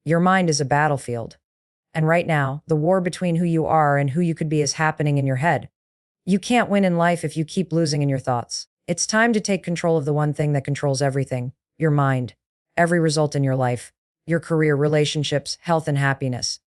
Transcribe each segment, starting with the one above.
Your mind is a battlefield. And right now, the war between who you are and who you could be is happening in your head. You can't win in life if you keep losing in your thoughts. It's time to take control of the one thing that controls everything, your mind. Every result in your life, your career, relationships, health, and happiness,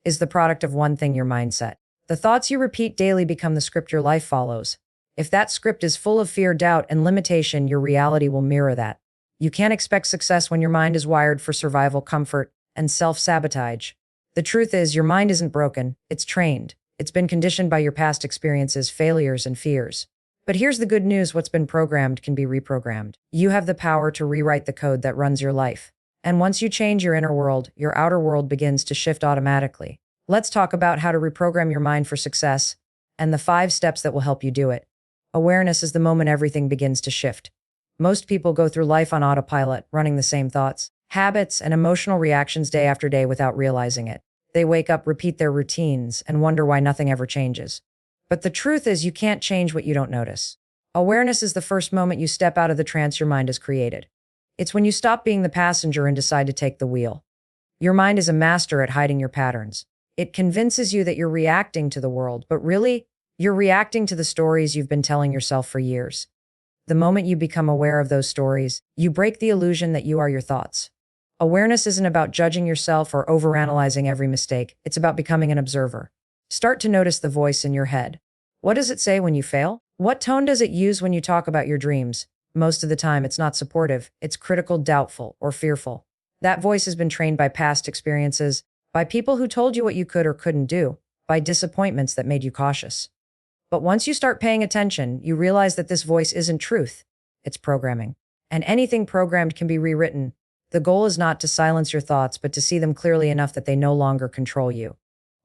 is the product of one thing, your mindset. The thoughts you repeat daily become the script your life follows. If that script is full of fear, doubt, and limitation, your reality will mirror that. You can't expect success when your mind is wired for survival, comfort, and self-sabotage. The truth is, your mind isn't broken, it's trained. It's been conditioned by your past experiences, failures, and fears. But here's the good news: what's been programmed can be reprogrammed. You have the power to rewrite the code that runs your life. And once you change your inner world, your outer world begins to shift automatically. Let's talk about how to reprogram your mind for success and the 5 steps that will help you do it. Awareness is the moment everything begins to shift. Most people go through life on autopilot, running the same thoughts, habits, and emotional reactions day after day without realizing it. They wake up, repeat their routines, and wonder why nothing ever changes. But the truth is, you can't change what you don't notice. Awareness is the first moment you step out of the trance your mind has created. It's when you stop being the passenger and decide to take the wheel. Your mind is a master at hiding your patterns. It convinces you that you're reacting to the world, but really, you're reacting to the stories you've been telling yourself for years. The moment you become aware of those stories, you break the illusion that you are your thoughts. Awareness isn't about judging yourself or overanalyzing every mistake. It's about becoming an observer. Start to notice the voice in your head. What does it say when you fail? What tone does it use when you talk about your dreams? Most of the time, it's not supportive. It's critical, doubtful, or fearful. That voice has been trained by past experiences, by people who told you what you could or couldn't do, by disappointments that made you cautious. But once you start paying attention, you realize that this voice isn't truth. It's programming. And anything programmed can be rewritten. The goal is not to silence your thoughts, but to see them clearly enough that they no longer control you.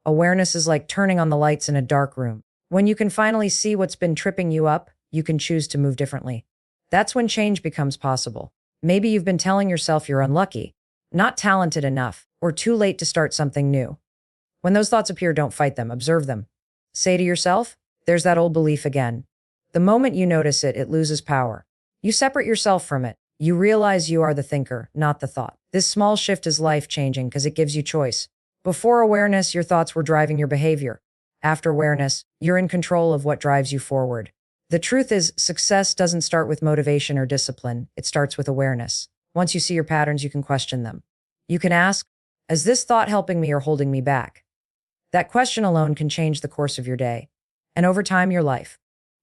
Awareness is like turning on the lights in a dark room. When you can finally see what's been tripping you up, you can choose to move differently. That's when change becomes possible. Maybe you've been telling yourself you're unlucky, not talented enough, or too late to start something new. When those thoughts appear, don't fight them, observe them. Say to yourself, there's that old belief again. The moment you notice it, it loses power. You separate yourself from it. You realize you are the thinker, not the thought. This small shift is life-changing because it gives you choice. Before awareness, your thoughts were driving your behavior. After awareness, you're in control of what drives you forward. The truth is, success doesn't start with motivation or discipline. It starts with awareness. Once you see your patterns, you can question them. You can ask, is this thought helping me or holding me back? That question alone can change the course of your day. And over time, your life.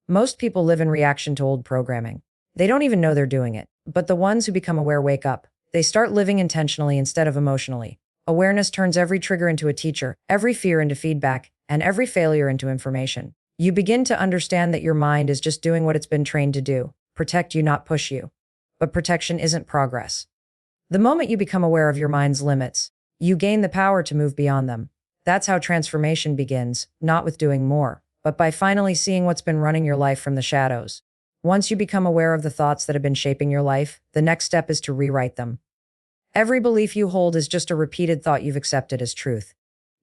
Most people live in reaction to old programming. They don't even know they're doing it. But the ones who become aware wake up. They start living intentionally instead of emotionally. Awareness turns every trigger into a teacher, every fear into feedback, and every failure into information. You begin to understand that your mind is just doing what it's been trained to do. Protect you, not push you. But protection isn't progress. The moment you become aware of your mind's limits, you gain the power to move beyond them. That's how transformation begins, not with doing more, but by finally seeing what's been running your life from the shadows. Once you become aware of the thoughts that have been shaping your life, the next step is to rewrite them. Every belief you hold is just a repeated thought you've accepted as truth.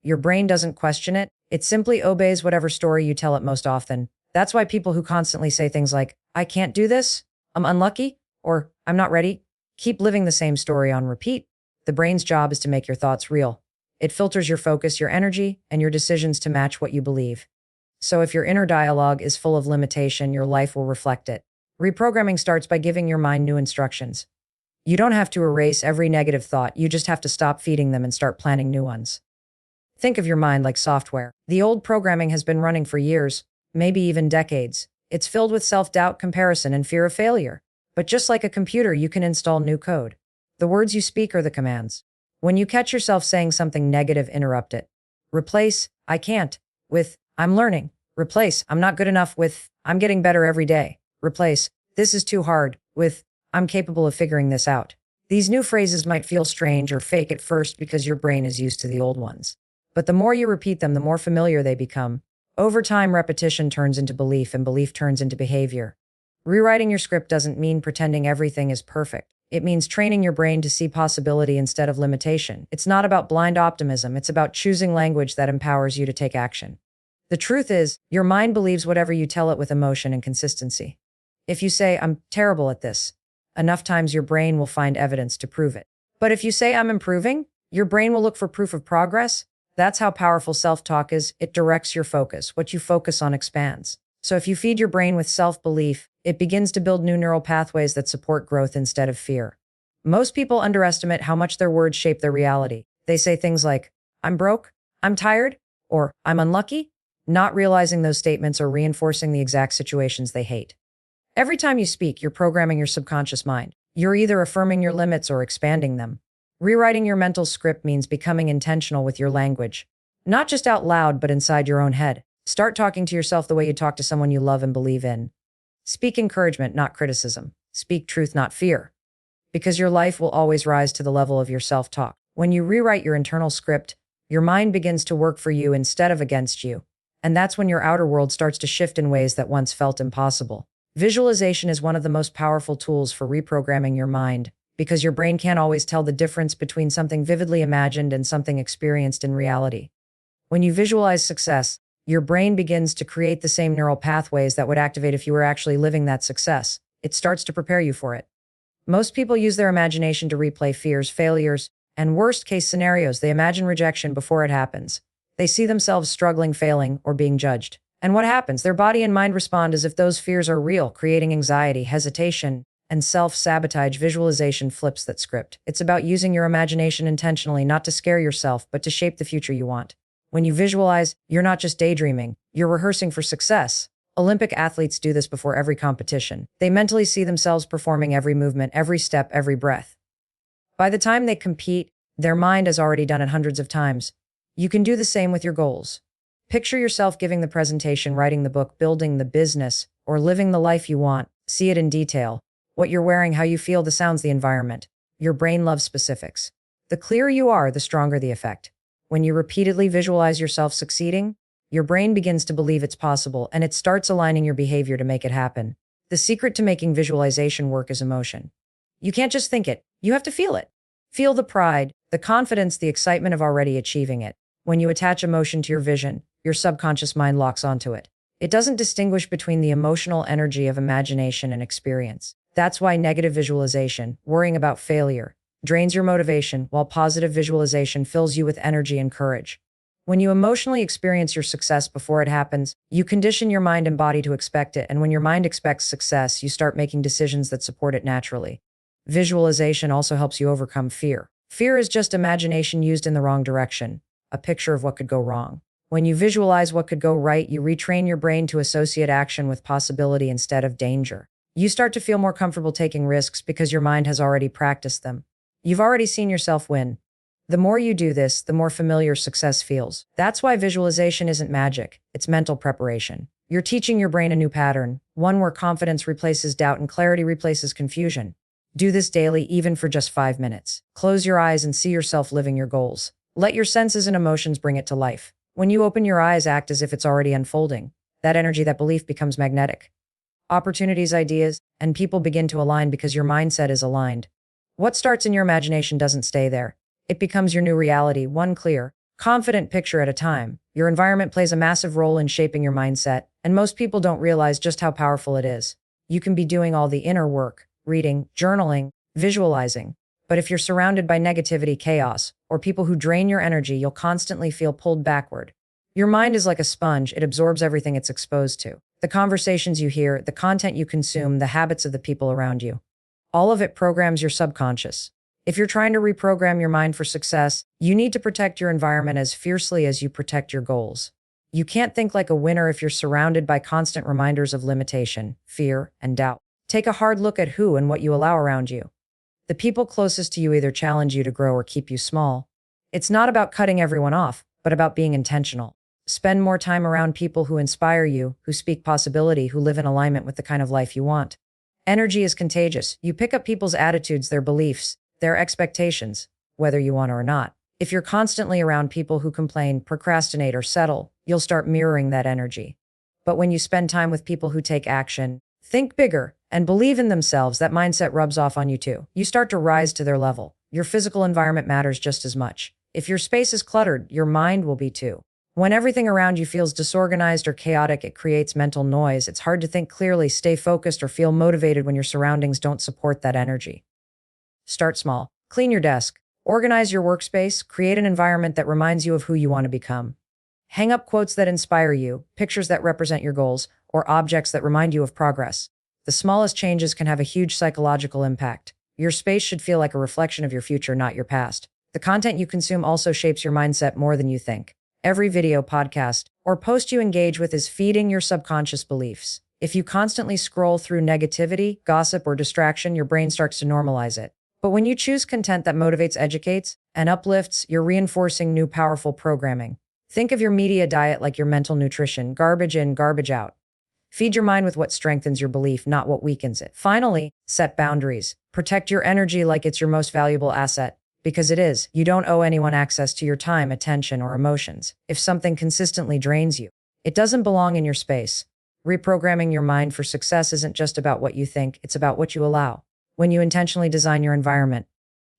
Your brain doesn't question it. It simply obeys whatever story you tell it most often. That's why people who constantly say things like, I can't do this, I'm unlucky, or I'm not ready, keep living the same story on repeat. The brain's job is to make your thoughts real. It filters your focus, your energy, and your decisions to match what you believe. So if your inner dialogue is full of limitation, your life will reflect it. Reprogramming starts by giving your mind new instructions. You don't have to erase every negative thought, you just have to stop feeding them and start planning new ones. Think of your mind like software. The old programming has been running for years, maybe even decades. It's filled with self-doubt, comparison, and fear of failure. But just like a computer, you can install new code. The words you speak are the commands. When you catch yourself saying something negative, interrupt it. Replace, I can't, with, I'm learning. Replace, I'm not good enough with, I'm getting better every day. Replace, this is too hard, with, I'm capable of figuring this out. These new phrases might feel strange or fake at first because your brain is used to the old ones. But the more you repeat them, the more familiar they become. Over time, repetition turns into belief, and belief turns into behavior. Rewriting your script doesn't mean pretending everything is perfect. It means training your brain to see possibility instead of limitation. It's not about blind optimism. It's about choosing language that empowers you to take action. The truth is, your mind believes whatever you tell it with emotion and consistency. If you say, I'm terrible at this, enough times your brain will find evidence to prove it. But if you say, I'm improving, Your brain will look for proof of progress. That's how powerful self-talk is. It directs your focus. What you focus on expands. So if you feed your brain with self-belief, it begins to build new neural pathways that support growth instead of fear. Most people underestimate how much their words shape their reality. They say things like, I'm broke, I'm tired, or I'm unlucky, not realizing those statements are reinforcing the exact situations they hate. Every time you speak, you're programming your subconscious mind. You're either affirming your limits or expanding them. Rewriting your mental script means becoming intentional with your language. Not just out loud, but inside your own head. Start talking to yourself the way you talk to someone you love and believe in. Speak encouragement, not criticism. Speak truth, not fear. Because your life will always rise to the level of your self-talk. When you rewrite your internal script, your mind begins to work for you instead of against you. And that's when your outer world starts to shift in ways that once felt impossible. Visualization is one of the most powerful tools for reprogramming your mind, because your brain can't always tell the difference between something vividly imagined and something experienced in reality. When you visualize success, your brain begins to create the same neural pathways that would activate if you were actually living that success. It starts to prepare you for it. Most people use their imagination to replay fears, failures, and worst-case scenarios. They imagine rejection before it happens. They see themselves struggling, failing, or being judged. And what happens? Their body and mind respond as if those fears are real, creating anxiety, hesitation, and self-sabotage. Visualization flips that script. It's about using your imagination intentionally, not to scare yourself, but to shape the future you want. When you visualize, you're not just daydreaming, you're rehearsing for success. Olympic athletes do this before every competition. They mentally see themselves performing every movement, every step, every breath. By the time they compete, their mind has already done it hundreds of times. You can do the same with your goals. Picture yourself giving the presentation, writing the book, building the business, or living the life you want. See it in detail. What you're wearing, how you feel, the sounds, the environment. Your brain loves specifics. The clearer you are, the stronger the effect. When you repeatedly visualize yourself succeeding, your brain begins to believe it's possible, and it starts aligning your behavior to make it happen. The secret to making visualization work is emotion. You can't just think it, you have to feel it. Feel the pride, the confidence, the excitement of already achieving it. When you attach emotion to your vision, your subconscious mind locks onto it. It doesn't distinguish between the emotional energy of imagination and experience. That's why negative visualization, worrying about failure, drains your motivation, while positive visualization fills you with energy and courage. When you emotionally experience your success before it happens, you condition your mind and body to expect it, and when your mind expects success, you start making decisions that support it naturally. Visualization also helps you overcome fear. Fear is just imagination used in the wrong direction, a picture of what could go wrong. When you visualize what could go right, you retrain your brain to associate action with possibility instead of danger. You start to feel more comfortable taking risks because your mind has already practiced them. You've already seen yourself win. The more you do this, the more familiar success feels. That's why visualization isn't magic, it's mental preparation. You're teaching your brain a new pattern, one where confidence replaces doubt and clarity replaces confusion. Do this daily, even for just 5 minutes. Close your eyes and see yourself living your goals. Let your senses and emotions bring it to life. When you open your eyes, act as if it's already unfolding. That energy, that belief becomes magnetic. Opportunities, ideas, and people begin to align because your mindset is aligned. What starts in your imagination doesn't stay there. It becomes your new reality, one clear, confident picture at a time. Your environment plays a massive role in shaping your mindset, and most people don't realize just how powerful it is. You can be doing all the inner work, reading, journaling, visualizing. But if you're surrounded by negativity, chaos, or people who drain your energy, you'll constantly feel pulled backward. Your mind is like a sponge. It absorbs everything it's exposed to. The conversations you hear, the content you consume, the habits of the people around you. All of it programs your subconscious. If you're trying to reprogram your mind for success, you need to protect your environment as fiercely as you protect your goals. You can't think like a winner if you're surrounded by constant reminders of limitation, fear, and doubt. Take a hard look at who and what you allow around you. The people closest to you either challenge you to grow or keep you small. It's not about cutting everyone off, but about being intentional. Spend more time around people who inspire you, who speak possibility, who live in alignment with the kind of life you want. Energy is contagious. You pick up people's attitudes, their beliefs, their expectations, whether you want or not. If you're constantly around people who complain, procrastinate, or settle, you'll start mirroring that energy. But when you spend time with people who take action, think bigger, and believe in themselves, that mindset rubs off on you too. You start to rise to their level. Your physical environment matters just as much. If your space is cluttered, your mind will be too. When everything around you feels disorganized or chaotic, it creates mental noise. It's hard to think clearly, stay focused, or feel motivated when your surroundings don't support that energy. Start small. Clean your desk. Organize your workspace, create an environment that reminds you of who you want to become. Hang up quotes that inspire you, pictures that represent your goals, or objects that remind you of progress. The smallest changes can have a huge psychological impact. Your space should feel like a reflection of your future, not your past. The content you consume also shapes your mindset more than you think. Every video, podcast, or post you engage with is feeding your subconscious beliefs. If you constantly scroll through negativity, gossip, or distraction, your brain starts to normalize it. But when you choose content that motivates, educates, and uplifts, you're reinforcing new powerful programming. Think of your media diet like your mental nutrition: garbage in, garbage out. Feed your mind with what strengthens your belief, not what weakens it. Finally, set boundaries. Protect your energy like it's your most valuable asset, because it is. You don't owe anyone access to your time, attention, or emotions. If something consistently drains you, it doesn't belong in your space. Reprogramming your mind for success isn't just about what you think, it's about what you allow. When you intentionally design your environment,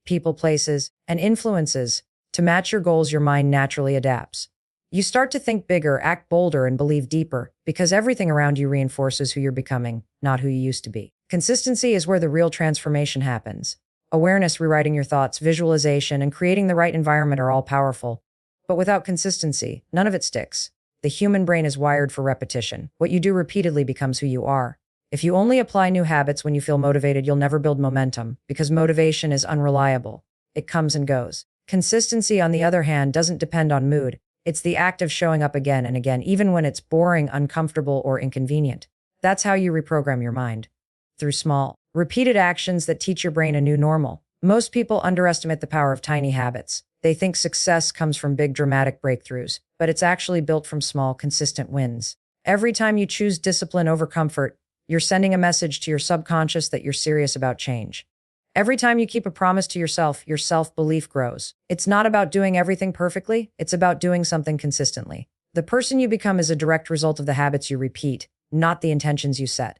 people, places, and influences to match your goals, your mind naturally adapts. You start to think bigger, act bolder, and believe deeper, because everything around you reinforces who you're becoming, not who you used to be. Consistency is where the real transformation happens. Awareness, rewriting your thoughts, visualization, and creating the right environment are all powerful. But without consistency, none of it sticks. The human brain is wired for repetition. What you do repeatedly becomes who you are. If you only apply new habits when you feel motivated, you'll never build momentum, because motivation is unreliable. It comes and goes. Consistency, on the other hand, doesn't depend on mood. It's the act of showing up again and again, even when it's boring, uncomfortable, or inconvenient. That's how you reprogram your mind. Through small, repeated actions that teach your brain a new normal. Most people underestimate the power of tiny habits. They think success comes from big, dramatic breakthroughs, but it's actually built from small, consistent wins. Every time you choose discipline over comfort, you're sending a message to your subconscious that you're serious about change. Every time you keep a promise to yourself, your self-belief grows. It's not about doing everything perfectly, it's about doing something consistently. The person you become is a direct result of the habits you repeat, not the intentions you set.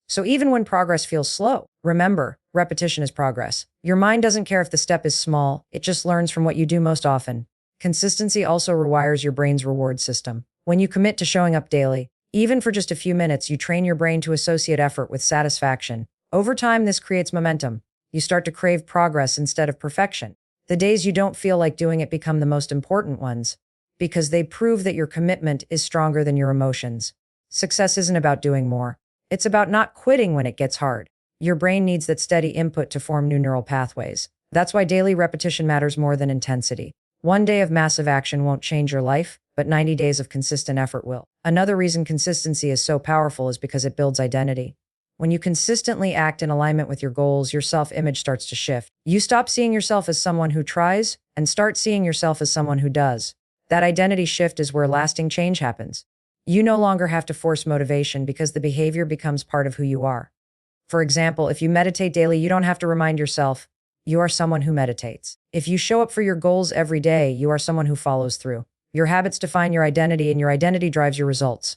So even when progress feels slow, remember, repetition is progress. Your mind doesn't care if the step is small, it just learns from what you do most often. Consistency also rewires your brain's reward system. When you commit to showing up daily, even for just a few minutes, you train your brain to associate effort with satisfaction. Over time, this creates momentum. You start to crave progress instead of perfection. The days you don't feel like doing it become the most important ones, because they prove that your commitment is stronger than your emotions. Success isn't about doing more. It's about not quitting when it gets hard. Your brain needs that steady input to form new neural pathways. That's why daily repetition matters more than intensity. One day of massive action won't change your life, but 90 days of consistent effort will. Another reason consistency is so powerful is because it builds identity. When you consistently act in alignment with your goals, your self-image starts to shift. You stop seeing yourself as someone who tries and start seeing yourself as someone who does. That identity shift is where lasting change happens. You no longer have to force motivation because the behavior becomes part of who you are. For example, if you meditate daily, you don't have to remind yourself, you are someone who meditates. If you show up for your goals every day, you are someone who follows through. Your habits define your identity, and your identity drives your results.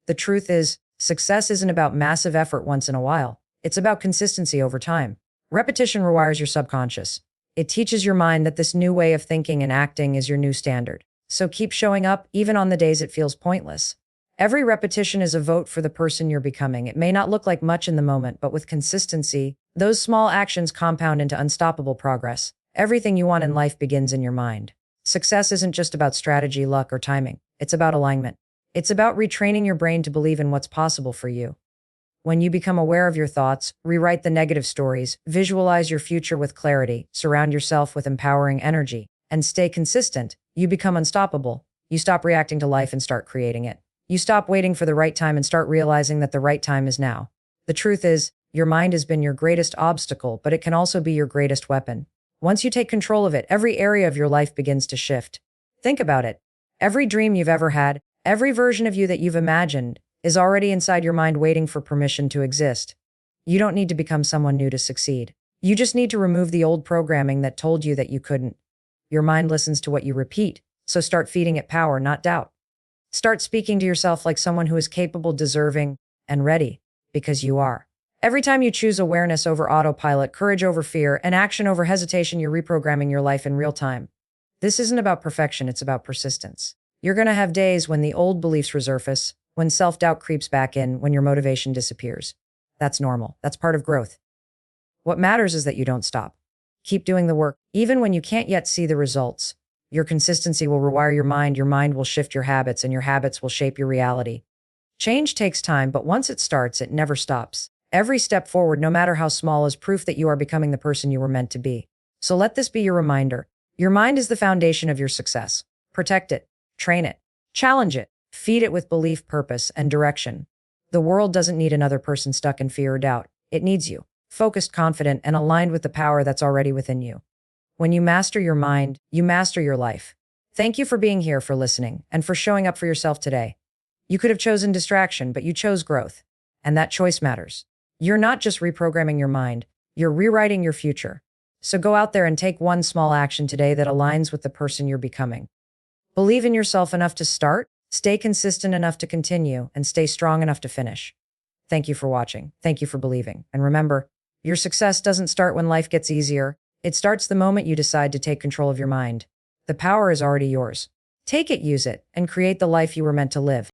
The truth is, success isn't about massive effort once in a while. It's about consistency over time. Repetition rewires your subconscious. It teaches your mind that this new way of thinking and acting is your new standard. So keep showing up, even on the days it feels pointless. Every repetition is a vote for the person you're becoming. It may not look like much in the moment, but with consistency, those small actions compound into unstoppable progress. Everything you want in life begins in your mind. Success isn't just about strategy, luck, or timing. It's about alignment. It's about retraining your brain to believe in what's possible for you. When you become aware of your thoughts, rewrite the negative stories, visualize your future with clarity, surround yourself with empowering energy, and stay consistent, you become unstoppable. You stop reacting to life and start creating it. You stop waiting for the right time and start realizing that the right time is now. The truth is, your mind has been your greatest obstacle, but it can also be your greatest weapon. Once you take control of it, every area of your life begins to shift. Think about it. Every dream you've ever had, every version of you that you've imagined, is already inside your mind waiting for permission to exist. You don't need to become someone new to succeed. You just need to remove the old programming that told you that you couldn't. Your mind listens to what you repeat, so start feeding it power, not doubt. Start speaking to yourself like someone who is capable, deserving, and ready, because you are. Every time you choose awareness over autopilot, courage over fear, and action over hesitation, you're reprogramming your life in real time. This isn't about perfection, it's about persistence. You're going to have days when the old beliefs resurface, when self-doubt creeps back in, when your motivation disappears. That's normal. That's part of growth. What matters is that you don't stop. Keep doing the work, even when you can't yet see the results. Your consistency will rewire your mind will shift your habits, and your habits will shape your reality. Change takes time, but once it starts, it never stops. Every step forward, no matter how small, is proof that you are becoming the person you were meant to be. So let this be your reminder. Your mind is the foundation of your success. Protect it, train it, challenge it, feed it with belief, purpose, and direction. The world doesn't need another person stuck in fear or doubt. It needs you, focused, confident, and aligned with the power that's already within you. When you master your mind, you master your life. Thank you for being here, for listening, and for showing up for yourself today. You could have chosen distraction, but you chose growth. And that choice matters. You're not just reprogramming your mind, you're rewriting your future. So go out there and take one small action today that aligns with the person you're becoming. Believe in yourself enough to start, stay consistent enough to continue, and stay strong enough to finish. Thank you for watching. Thank you for believing. And remember, your success doesn't start when life gets easier. It starts the moment you decide to take control of your mind. The power is already yours. Take it, use it, and create the life you were meant to live.